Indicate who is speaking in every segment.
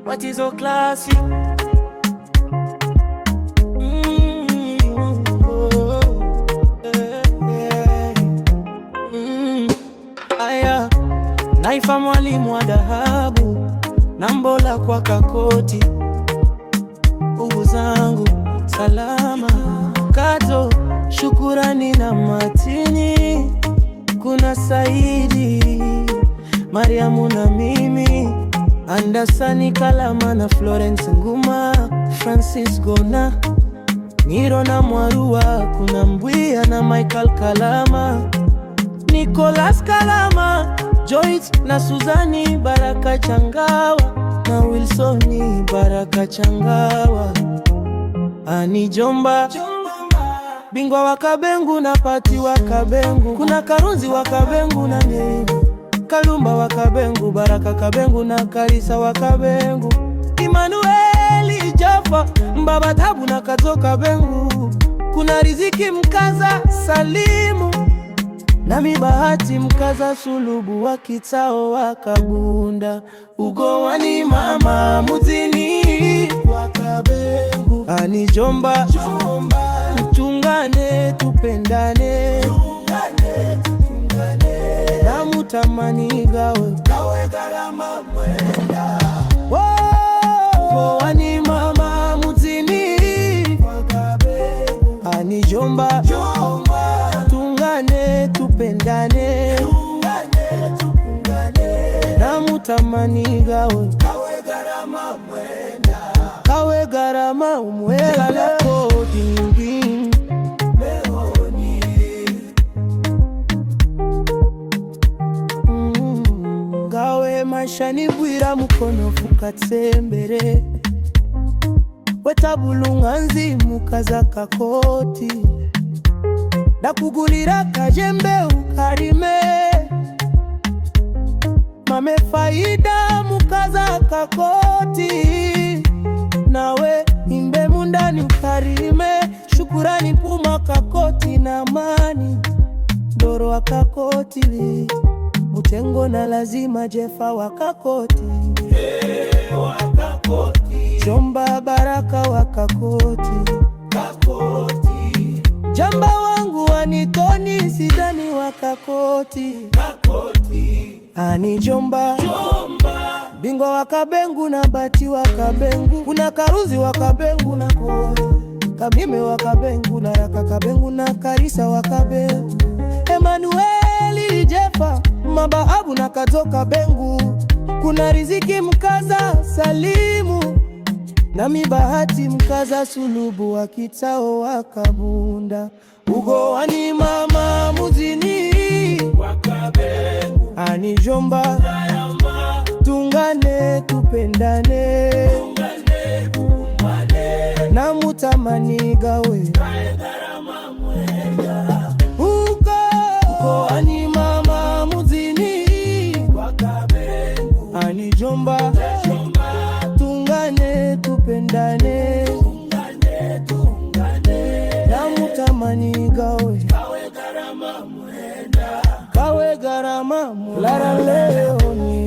Speaker 1: What is so classic? Aya, naifa mwalimu wa dhahabu, nambola kwa kakoti, ugu zangu salama, kato shukurani na matini. Kuna Saidi, Mariamu na mimi, Andasani Kalama na Florence Nguma, Francisco na Niro na Mwarua, kuna Mbwia na Michael Kalama, Nicholas Kalama, Joyce na Suzani Baraka Changawa, na Wilsoni Baraka Changawa. Ani Jomba, bingwa wa Kabengu na Pati wa Kabengu, kuna Karunzi wa Kabengu na Nyengu, Kalumba wa Kabengu, Baraka Kabengu na Karisa wa Kabengu, Emmanueli Jaffa, Mbaba Tabu na Kazo Kabengu, kuna Riziki Mkaza Salimu na Mibahati Mkaza Sulubu wa Kitao wa Kabunda. Ugowani mama muzini wa Kabengu, ani Jomba, tungane tupendane, na mutamani gawe garama mwenda. Ugowani mama muzini wa Kabengu, ani Jomba, tungane tupendane, na mutamani gawe garama mwenda. Kawe garama umwela leko dingi meoni. Gawe mashani bwira mukono fukatsembere, wetabulunganzi mukaza kakoti, dakugulira kajembe ukarime, mame Faida mukaza kakoti, nawe imbe mundani ukarime. Shukurani Puma kakoti na Mani Doro wa kakoti, Butengo na lazima Jefa wa kakoti, Jomba Baraka wa kakoti, Jamba wangu Anitoni Sidani wa kakoti, ani Jomba, bingwa wa Kabengu na Bati wa Kabengu, kuna Karuzi wa Kabengu na Kamime wa Kabengu na Raka Kabengu na Karisa wa Kabengu, Emmanueli Jeffa, Mabahabu na Kazo Kabengu, kuna Riziki Mkaza Salimu na Mibahati Mkaza Sulubu wa Kitao wa Kabunda. Ugowani mama muzini wa Kabengu, ani Jomba, tungane tupendane, na mutamani gawe garama mwenda. Ugowani mama muzini wa Kabengu, ani Jomba, tungane tupendane, na mutamani gawe garama mwenda. Kawe garama mwenda. Leoni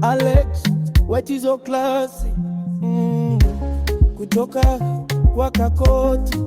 Speaker 1: Alex Wetizo Classic, kutoka kwa Kakoti.